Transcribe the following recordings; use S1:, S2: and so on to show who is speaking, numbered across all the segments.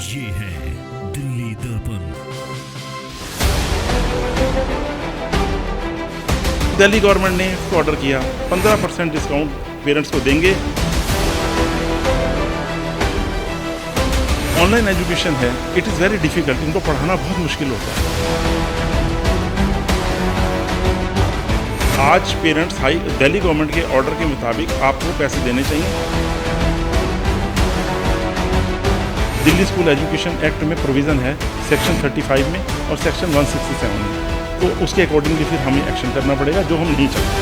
S1: ये है दिल्ली दर्पण।
S2: दिल्ली गवर्नमेंट ने इसको ऑर्डर किया 15% डिस्काउंट पेरेंट्स को देंगे। ऑनलाइन एजुकेशन है, इट इज़ वेरी डिफिकल्ट, इनको पढ़ाना बहुत मुश्किल होता है। आज पेरेंट्स दिल्ली गवर्नमेंट के ऑर्डर के मुताबिक आपको पैसे देने चाहिए। दिल्ली स्कूल एजुकेशन एक्ट में प्रोविज़न है सेक्शन 35 में और सेक्शन 167 में, तो उसके अकॉर्डिंगली फिर हमें एक्शन करना पड़ेगा, जो हम नहीं चाहते।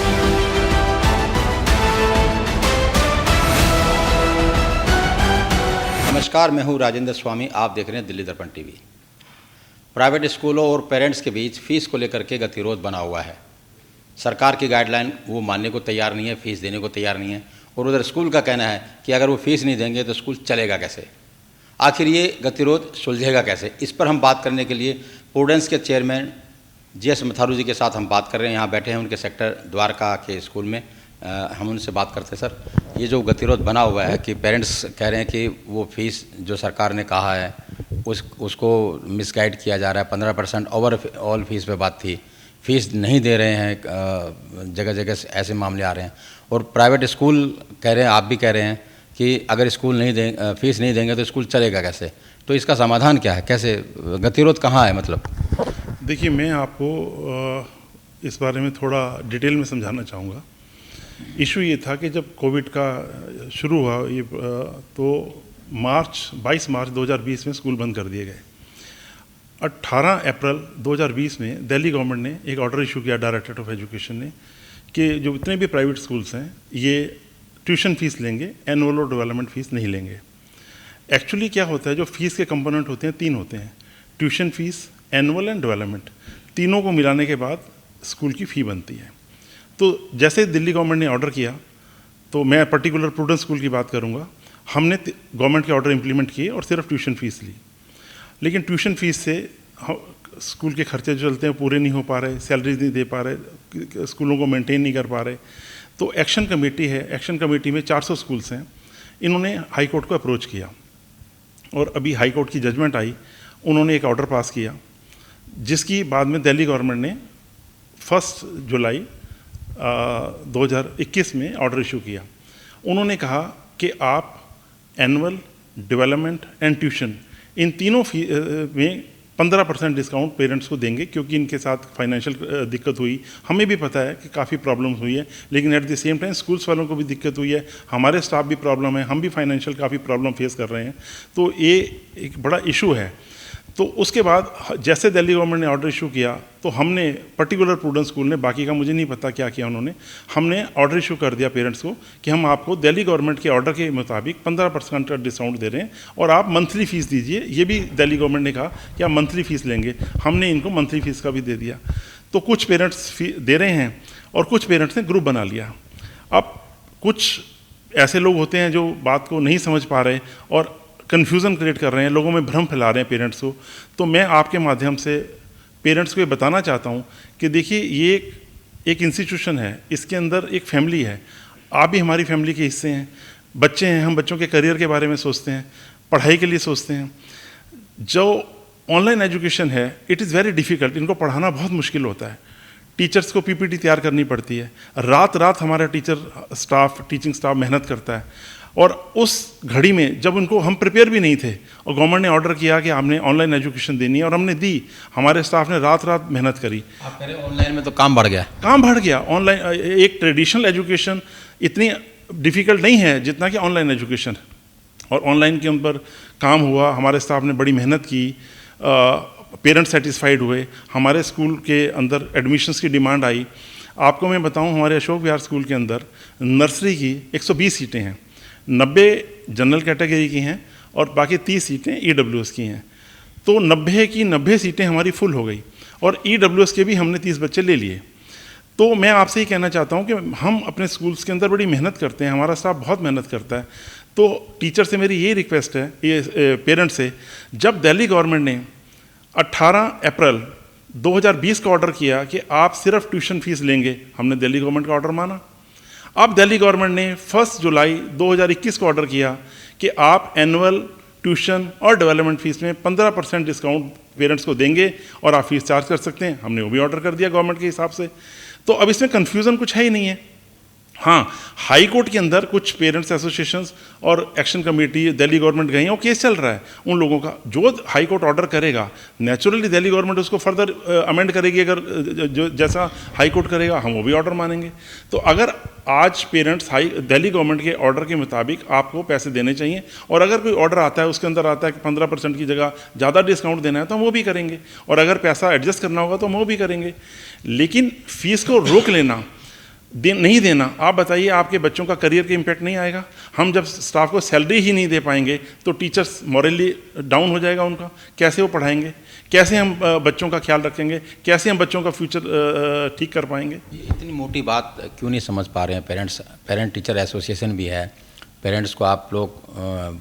S3: नमस्कार, मैं हूं राजेंद्र स्वामी। आप देख रहे हैं दिल्ली दर्पण टीवी। प्राइवेट स्कूलों और पेरेंट्स के बीच फ़ीस को लेकर के गतिरोध बना हुआ है। सरकार की गाइडलाइन वो मानने को तैयार नहीं है, फ़ीस देने को तैयार नहीं है, और उधर स्कूल का कहना है कि अगर वो फ़ीस नहीं देंगे तो स्कूल चलेगा कैसे। आखिर ये गतिरोध सुलझेगा कैसे, इस पर हम बात करने के लिए प्रूडेंस के चेयरमैन GS मथारू जी के साथ हम बात कर रहे हैं। यहाँ बैठे हैं उनके सेक्टर द्वारका के स्कूल में। हम उनसे बात करते हैं। सर, ये जो गतिरोध बना हुआ है कि पेरेंट्स कह रहे हैं कि वो फीस जो सरकार ने कहा है उसको मिसगाइड किया जा रहा है। 15% ओवरऑल फीस पे बात थी, फीस नहीं दे रहे हैं, जगह जगह ऐसे मामले आ रहे हैं। और प्राइवेट स्कूल कह रहे हैं, आप भी कह रहे हैं कि अगर स्कूल नहीं दें, फीस नहीं देंगे तो स्कूल चलेगा कैसे। तो इसका समाधान क्या है, कैसे गतिरोध कहाँ है मतलब?
S2: देखिए, मैं आपको इस बारे में थोड़ा डिटेल में समझाना चाहूँगा। इशू ये था कि जब कोविड का शुरू हुआ ये तो 22 मार्च 2020 में स्कूल बंद कर दिए गए। 18 अप्रैल 2020 में दिल्ली गवर्नमेंट ने एक ऑर्डर इशू किया, डायरेक्टरेट ऑफ एजुकेशन ने, कि जो इतने भी प्राइवेट स्कूल्स हैं ये ट्यूशन फ़ीस लेंगे, एनुअल और डेवलपमेंट फ़ीस नहीं लेंगे। एक्चुअली क्या होता है, जो फ़ीस के कंपोनेंट होते हैं 3 होते हैं, tuition fees, annual and development. तीनों को मिलाने के बाद स्कूल की फ़ी बनती है। तो जैसे दिल्ली गवर्नमेंट ने ऑर्डर किया, तो मैं पर्टिकुलर प्रूडेंस स्कूल की बात करूंगा, हमने गवर्नमेंट के ऑर्डर इंप्लीमेंट किए और सिर्फ ट्यूशन फ़ीस ली। लेकिन ट्यूशन फ़ीस से स्कूल के खर्चे जो चलते हैं पूरे नहीं हो पा रहे, सैलरीज नहीं दे पा रहे, स्कूलों को मेंटेन नहीं कर पा रहे। तो एक्शन कमेटी है, एक्शन कमेटी में 400 स्कूल्स हैं, इन्होंने हाई कोर्ट को अप्रोच किया और अभी हाई कोर्ट की जजमेंट आई, उन्होंने एक ऑर्डर पास किया, जिसकी बाद में दिल्ली गवर्नमेंट ने 1 जुलाई 2021 में ऑर्डर इशू किया। उन्होंने कहा कि आप एनुअल, डेवलपमेंट एंड ट्यूशन इन तीनों में 15% डिस्काउंट पेरेंट्स को देंगे, क्योंकि इनके साथ फाइनेंशियल दिक्कत हुई। हमें भी पता है कि काफ़ी प्रॉब्लम्स हुई है, लेकिन at the same time schools वालों को भी दिक्कत हुई है, हमारे स्टाफ भी प्रॉब्लम है, हम भी फाइनेंशियल काफ़ी प्रॉब्लम फेस कर रहे हैं। तो ये एक बड़ा इशू है। तो उसके बाद जैसे दिल्ली गवर्नमेंट ने ऑर्डर इशू किया, तो हमने पर्टिकुलर प्रूडेंस स्कूल ने, बाकी का मुझे नहीं पता क्या किया उन्होंने, हमने ऑर्डर इशू कर दिया पेरेंट्स को कि हम आपको दिल्ली गवर्नमेंट के ऑर्डर के मुताबिक 15% का डिस्काउंट दे रहे हैं और आप मंथली फ़ीस दीजिए। ये भी दिल्ली गवर्नमेंट ने कहा कि आप मंथली फ़ीस लेंगे, हमने इनको मंथली फ़ीस का भी दे दिया। तो कुछ पेरेंट्स दे रहे हैं और कुछ पेरेंट्स ने ग्रुप बना लिया। अब कुछ ऐसे लोग होते हैं जो बात को नहीं समझ पा रहे और कन्फ्यूज़न क्रिएट कर रहे हैं, लोगों में भ्रम फैला रहे हैं पेरेंट्स को। तो मैं आपके माध्यम से पेरेंट्स को ये बताना चाहता हूँ कि देखिए, ये एक इंस्टीट्यूशन है, इसके अंदर एक फैमिली है, आप भी हमारी फैमिली के हिस्से हैं, बच्चे हैं, हम बच्चों के करियर के बारे में सोचते हैं, पढ़ाई के लिए सोचते हैं। जो ऑनलाइन एजुकेशन है, इट इज़ वेरी डिफ़िकल्ट, इनको पढ़ाना बहुत मुश्किल होता है। टीचर्स को PPT तैयार करनी पड़ती है, रात रात हमारा टीचिंग स्टाफ मेहनत करता है। और उस घड़ी में जब उनको हम प्रिपेयर भी नहीं थे और गवर्नमेंट ने ऑर्डर किया कि आपने ऑनलाइन एजुकेशन देनी है और हमने दी, हमारे स्टाफ ने रात रात मेहनत करी।
S3: आप कह रहे हैं ऑनलाइन में तो काम बढ़ गया। ऑनलाइन
S2: एक ट्रेडिशनल एजुकेशन इतनी डिफ़िकल्ट नहीं है जितना कि ऑनलाइन एजुकेशन, और ऑनलाइन के ऊपर काम हुआ, हमारे स्टाफ ने बड़ी मेहनत की, पेरेंट्स सेटिस्फाइड हुए, हमारे स्कूल के अंदर एडमिशन्स की डिमांड आई। आपको मैं बताऊं, हमारे अशोक विहार स्कूल के अंदर नर्सरी की 120 सीटें हैं, 90 जनरल कैटेगरी की हैं और बाकी 30 सीटें EWS की हैं। तो 90 की 90 सीटें हमारी फुल हो गई और EWS के भी हमने 30 बच्चे ले लिए। तो मैं आपसे ही कहना चाहता हूं कि हम अपने स्कूल्स के अंदर बड़ी मेहनत करते हैं, हमारा स्टाफ बहुत मेहनत करता है। तो टीचर से मेरी ये रिक्वेस्ट है, ये पेरेंट्स से, जब दिल्ली गवर्नमेंट ने 18 अप्रैल 2020 का ऑर्डर किया कि आप सिर्फ ट्यूशन फीस लेंगे, हमने दिल्ली गवर्नमेंट का ऑर्डर माना। अब दिल्ली गवर्नमेंट ने 1 जुलाई 2021 को ऑर्डर किया कि आप एनुअल, ट्यूशन और डेवलपमेंट फीस में 15% डिस्काउंट पेरेंट्स को देंगे और आप फीस चार्ज कर सकते हैं। हमने वो भी ऑर्डर कर दिया गवर्नमेंट के हिसाब से। तो अब इसमें कन्फ्यूज़न कुछ है ही नहीं है। हाँ, हाई कोर्ट के अंदर कुछ पेरेंट्स एसोसिएशंस और एक्शन कमेटी दिल्ली गवर्नमेंट गई हैं, वो केस चल रहा है उन लोगों का। जो हाई कोर्ट ऑर्डर करेगा नेचुरली दिल्ली गवर्नमेंट उसको फर्दर अमेंड करेगी, अगर जो जैसा हाई कोर्ट करेगा हम वो भी ऑर्डर मानेंगे। तो अगर आज पेरेंट्स दिल्ली गवर्नमेंट के ऑर्डर के मुताबिक आपको पैसे देने चाहिए, और अगर कोई ऑर्डर आता है उसके अंदर आता है कि 15% की जगह ज़्यादा डिस्काउंट देना है तो हम वो भी करेंगे, और अगर पैसा एडजस्ट करना होगा तो हम वो भी करेंगे। लेकिन फीस को रोक लेना, नहीं देना, आप बताइए आपके बच्चों का करियर के इम्पैक्ट नहीं आएगा? हम जब स्टाफ को सैलरी ही नहीं दे पाएंगे तो टीचर्स मॉरली डाउन हो जाएगा उनका, कैसे वो पढ़ाएंगे, कैसे हम बच्चों का ख्याल रखेंगे, कैसे हम बच्चों का फ्यूचर ठीक कर पाएंगे?
S3: इतनी मोटी बात क्यों नहीं समझ पा रहे हैं पेरेंट्स? पेरेंट टीचर एसोसिएशन भी है, पेरेंट्स को आप लोग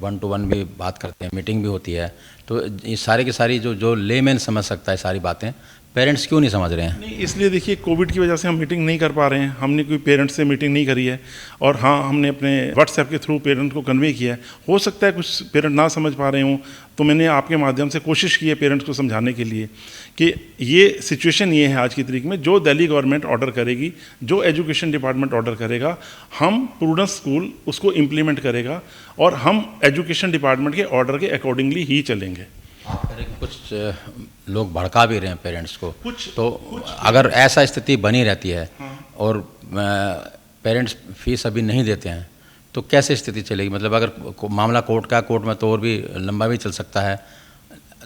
S3: 1 to 1 भी बात करते हैं, मीटिंग भी होती है, तो ये सारी की सारी जो लेमैन समझ सकता है सारी बातें, पेरेंट्स क्यों नहीं समझ रहे हैं?
S2: नहीं, इसलिए देखिए कोविड की वजह से हम मीटिंग नहीं कर पा रहे हैं, हमने कोई पेरेंट्स से मीटिंग नहीं करी है, और हाँ हमने अपने व्हाट्सएप के थ्रू पेरेंट को कन्वे किया है। हो सकता है कुछ पेरेंट ना समझ पा रहे हों, तो मैंने आपके माध्यम से कोशिश की है पेरेंट्स को समझाने के लिए कि ये सिचुएशन ये है आज की तारीख में, जो दिल्ली गवर्नमेंट ऑर्डर करेगी, जो एजुकेशन डिपार्टमेंट ऑर्डर करेगा, हम प्रूडेंस स्कूल उसको इम्प्लीमेंट करेगा, और हम एजुकेशन डिपार्टमेंट के ऑर्डर के अकॉर्डिंगली ही चलेंगे।
S3: आप कह रहे हैं कुछ लोग भड़का भी रहे हैं पेरेंट्स को, तो अगर ऐसा स्थिति बनी रहती है और पेरेंट्स फीस अभी नहीं देते हैं तो कैसे स्थिति चलेगी? मतलब अगर मामला कोर्ट का, कोर्ट में तो और भी लंबा भी चल सकता है,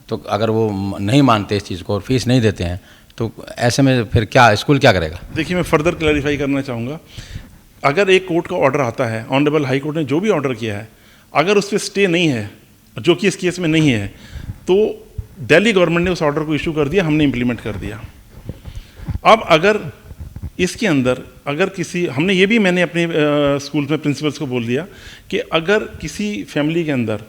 S3: तो अगर वो नहीं मानते इस चीज़ को और फीस नहीं देते हैं तो ऐसे में फिर क्या स्कूल क्या करेगा?
S2: देखिए, मैं फर्दर क्लैरिफाई करना चाहूँगा। अगर एक कोर्ट का ऑर्डर आता है, ऑनरेबल हाई कोर्ट ने जो भी ऑर्डर किया है, अगर उस पर स्टे नहीं है, जो कि इस केस में नहीं है, तो दिल्ली गवर्नमेंट ने उस ऑर्डर को इशू कर दिया, हमने इम्प्लीमेंट कर दिया। अब अगर इसके अंदर अगर किसी, हमने ये भी मैंने अपने स्कूल में प्रिंसिपल्स को बोल दिया कि अगर किसी फैमिली के अंदर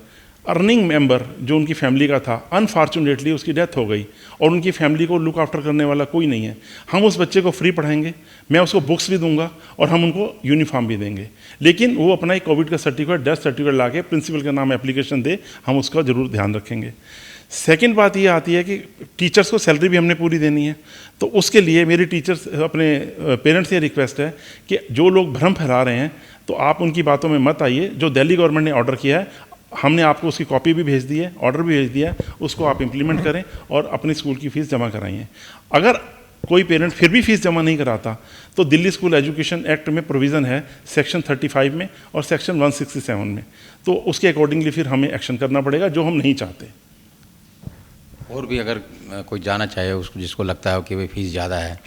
S2: अर्निंग मेंबर जो उनकी फैमिली का था, अनफॉर्चुनेटली उसकी डेथ हो गई और उनकी फैमिली को लुक आफ्टर करने वाला कोई नहीं है, हम उस बच्चे को फ्री पढ़ाएंगे, मैं उसको बुक्स भी दूंगा और हम उनको यूनिफॉर्म भी देंगे। लेकिन वो अपना एक कोविड का सर्टिफिकेट, डेथ सर्टिफिकेट ला के प्रिंसिपल के नाम एप्लीकेशन दे, हम उसका ज़रूर ध्यान रखेंगे। सेकेंड बात ये आती है कि टीचर्स को सैलरी भी हमने पूरी देनी है, तो उसके लिए मेरी टीचर्स अपने पेरेंट्स से रिक्वेस्ट है कि जो लोग भ्रम फैला रहे हैं तो आप उनकी बातों में मत आइए। जो दिल्ली गवर्नमेंट ने ऑर्डर किया है, हमने आपको उसकी कॉपी भी भेज दी है, ऑर्डर भी भेज दिया है, उसको आप इम्प्लीमेंट करें और अपनी स्कूल की फ़ीस जमा कराइए। अगर कोई पेरेंट फिर भी फीस जमा नहीं कराता तो दिल्ली स्कूल एजुकेशन एक्ट में प्रोविज़न है सेक्शन 35 में और सेक्शन 167 में, तो उसके अकॉर्डिंगली फिर हमें एक्शन करना पड़ेगा, जो हम नहीं चाहते।
S3: और भी अगर कोई जाना चाहे उसको, जिसको लगता है कि भाई फीस ज़्यादा है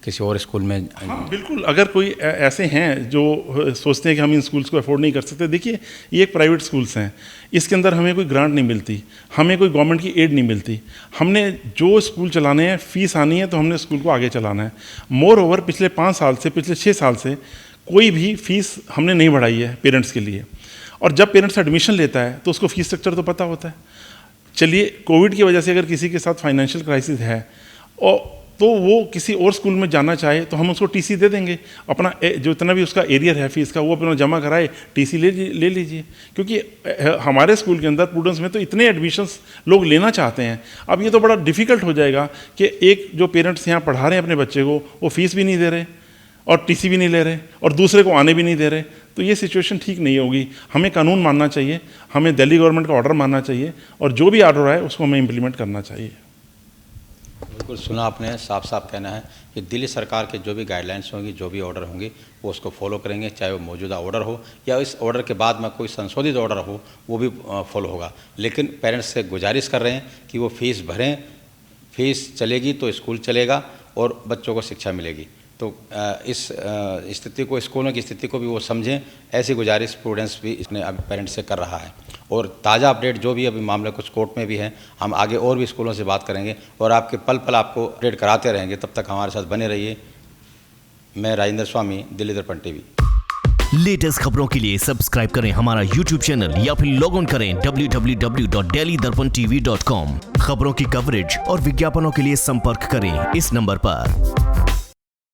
S3: किसी और स्कूल में,
S2: हाँ बिल्कुल, अगर कोई ऐसे हैं जो सोचते हैं कि हम इन स्कूल्स को अफोर्ड नहीं कर सकते, देखिए ये एक प्राइवेट स्कूल्स हैं, इसके अंदर हमें कोई ग्रांट नहीं मिलती, हमें कोई गवर्नमेंट की एड नहीं मिलती, हमने जो स्कूल चलाने हैं, फीस आनी है तो हमने स्कूल को आगे चलाना है। मोर ओवर पिछले 5 साल से, पिछले 6 साल से कोई भी फीस हमने नहीं बढ़ाई है पेरेंट्स के लिए, और जब पेरेंट्स एडमिशन लेता है तो उसको फीस स्ट्रक्चर तो पता होता है। चलिए, कोविड की वजह से अगर किसी के साथ फाइनेंशियल क्राइसिस है और तो वो किसी और स्कूल में जाना चाहे तो हम उसको टीसी दे देंगे, अपना जो इतना भी उसका एरियर है फीस का वो अपना जमा कराए, टीसी ले लीजिए, क्योंकि हमारे स्कूल के अंदर प्रूडेंस में तो इतने एडमिशन्स लोग लेना चाहते हैं। अब ये तो बड़ा डिफ़िकल्ट हो जाएगा कि एक जो पेरेंट्स यहाँ पढ़ा रहे हैं अपने बच्चे को, वो फीस भी नहीं दे रहे और टीसी भी नहीं ले रहे और दूसरे को आने भी नहीं दे रहे, तो ये सिचुएशन ठीक नहीं होगी। हमें कानून मानना चाहिए, हमें दिल्ली गवर्नमेंट का ऑर्डर मानना चाहिए, और जो भी ऑर्डर है उसको हमें इम्प्लीमेंट करना चाहिए।
S3: बिल्कुल सुना आपने, साफ साफ कहना है कि दिल्ली सरकार के जो भी गाइडलाइंस होंगी, जो भी ऑर्डर होंगे, वो उसको फॉलो करेंगे, चाहे वो मौजूदा ऑर्डर हो या इस ऑर्डर के बाद में कोई संशोधित ऑर्डर हो, वो भी फॉलो होगा। लेकिन पेरेंट्स से गुजारिश कर रहे हैं कि वो फीस भरें, फीस चलेगी तो स्कूल चलेगा और बच्चों को शिक्षा मिलेगी। तो इस स्थिति को, स्कूलों की स्थिति को भी वो समझें, ऐसी गुजारिश प्रूडेंस भी इसने अभी पेरेंट्स से कर रहा है। और ताज़ा अपडेट जो भी अभी मामले कुछ कोर्ट में भी है, हम आगे और भी स्कूलों से बात करेंगे और आपके पल पल आपको अपडेट कराते रहेंगे। तब तक हमारे साथ बने रहिए। मैं राजेंद्र स्वामी, दिल्ली दर्पण टीवी।
S1: लेटेस्ट खबरों के लिए सब्सक्राइब करें हमारा YouTube चैनल या फिर लॉग ऑन करें www.delhidarpantv.com। खबरों की कवरेज और विज्ञापनों के लिए संपर्क करें इस नंबर पर।